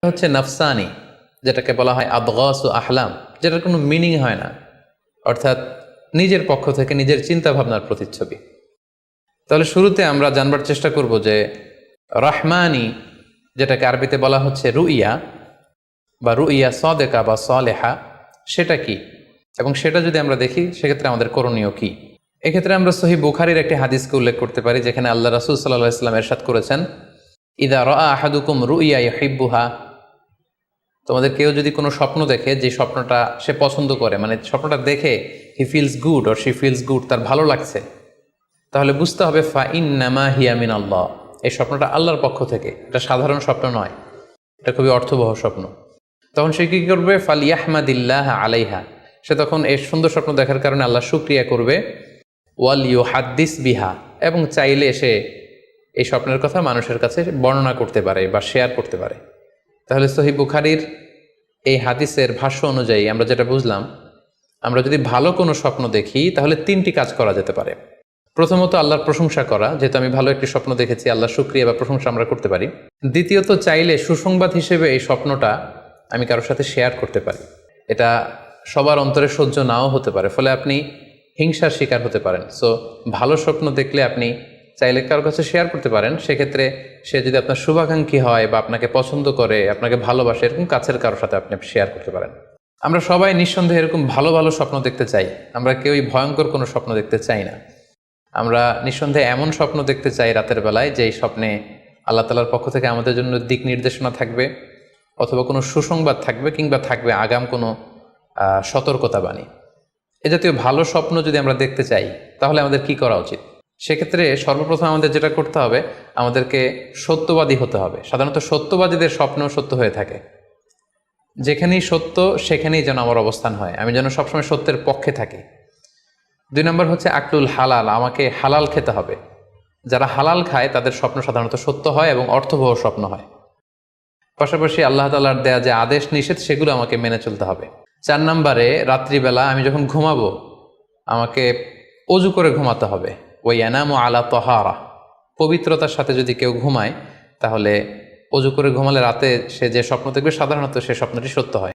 হচ্ছে নাফসানি, যেটাকে বলা হয় আদগাস ও আহলাম, যেটার কোনো মিনিং হয় না, অর্থাৎ নিজের পক্ষ থেকে নিজের চিন্তা ভাবনার প্রতিচ্ছবি। তাহলে শুরুতে আমরা জানবার চেষ্টা করব যে রহমানি, যেটাকে আরবিতে বলা হচ্ছে রুইয়া বা রুইয়া সদেকা বা সলেহা, সেটা কি, এবং সেটা যদি আমরা দেখি সেক্ষেত্রে আমাদের করণীয় কি। এক্ষেত্রে আমরা সহিহ বুখারীর একটি হাদিসকে উল্লেখ করতে পারি, যেখানে আল্লাহ রাসূল সাল্লাল্লাহু আলাইহি ওয়াসাল্লাম ইরশাদ করেছেন, ইদা রাআ আহাদুকুম রুইয়া ইউহিব্বুহা, তোমাদের কেউ যদি কোনো স্বপ্ন দেখে যে স্বপ্নটা সে পছন্দ করে, মানে স্বপ্নটা দেখে he feels good or she feels good, তার ভালো লাগছে, তাহলে বুঝতে হবে ফা ইন্নামা হিয়া মিন আল্লাহ, এই স্বপ্নটা আল্লাহর পক্ষ থেকে, এটা সাধারণ স্বপ্ন নয়, এটা খুবই অর্থবহ স্বপ্ন। তখন সে কী করবে? ফালিয়াহমাদিল্লাহ আলাইহা, সে তখন এই সুন্দর স্বপ্ন দেখার কারণে আল্লাহ শুকরিয়া করবে। ওয়াল ইউহাদ্দিস বিহা, এবং চাইলে সে এই স্বপ্নের কথা মানুষের কাছে বর্ণনা করতে পারে বা শেয়ার করতে পারে। তাহলে সহিহ বুখারীর এই হাদিসের ভাষ্য অনুযায়ী আমরা যেটা বুঝলাম, আমরা যদি ভালো কোনো স্বপ্ন দেখি তাহলে তিনটি কাজ করা যেতে পারে। প্রথমত আল্লাহর প্রশংসা করা, যেহেতু আমি ভালো একটি স্বপ্ন দেখেছি, আল্লাহর শুকরিয়া বা প্রশংসা আমরা করতে পারি। দ্বিতীয়ত চাইলে সুসংবাদ হিসেবে এই স্বপ্নটা আমি কারোর সাথে শেয়ার করতে পারি। এটা সবার অন্তরে সহ্য নাও হতে পারে, ফলে আপনি হিংসার শিকার হতে পারেন। সো ভালো স্বপ্ন দেখলে আপনি চাইলে কারোর কাছে শেয়ার করতে পারেন। সেক্ষেত্রে সে যদি আপনার শুভাকাঙ্ক্ষী হয় বা আপনাকে পছন্দ করে, আপনাকে ভালোবাসে, এরকম কাছের কারোর সাথে আপনি শেয়ার করতে পারেন। আমরা সবাই নিঃসন্দেহে এরকম ভালো ভালো স্বপ্ন দেখতে চাই, আমরা কেউই ভয়ঙ্কর কোনো স্বপ্ন দেখতে চাই না। আমরা নিঃসন্দেহে এমন স্বপ্ন দেখতে চাই রাতের বেলায়, যে এই স্বপ্নে আল্লাহ তাআলার পক্ষ থেকে আমাদের জন্য দিক নির্দেশনা থাকবে, অথবা কোনো সুসংবাদ থাকবে, কিংবা থাকবে আগাম কোনো সতর্কতা বাণী। এ জাতীয় ভালো স্বপ্ন যদি আমরা দেখতে চাই তাহলে আমাদের কি করা উচিত? সেক্ষেত্রে সর্বপ্রথম আমাদের যেটা করতে হবে, আমাদেরকে সত্যবাদী হতে হবে। সাধারণত সত্যবাদীদের স্বপ্ন সত্য হয়ে থাকে। যেখানেই সত্য সেখানেই যেন আমার অবস্থান হয়, আমি যেন সবসময় সত্যের পক্ষে থাকি। 2 নম্বর হচ্ছে আকলুল হালাল, আমাকে হালাল খেতে হবে। যারা হালাল খায় তাদের স্বপ্ন সাধারণত সত্য হয় এবং অর্থবহ স্বপ্ন হয়। পাশাপাশি আল্লাহ তাআলার দেয়া যে আদেশ নিষেধ সেগুলো আমাকে মেনে চলতে হবে। 4 নম্বরে রাত্রিবেলা আমি যখন ঘুমাবো আমাকে অজু করে ঘুমাতে হবে। ওই ইয়ানামু আলা তাহারা, পবিত্রতার সাথে যদি কেউ ঘুমায় তাহলে অজু করে ঘুমালে রাতে সে যে স্বপ্ন দেখবে সাধারণত সে স্বপ্নটি সত্য হয়।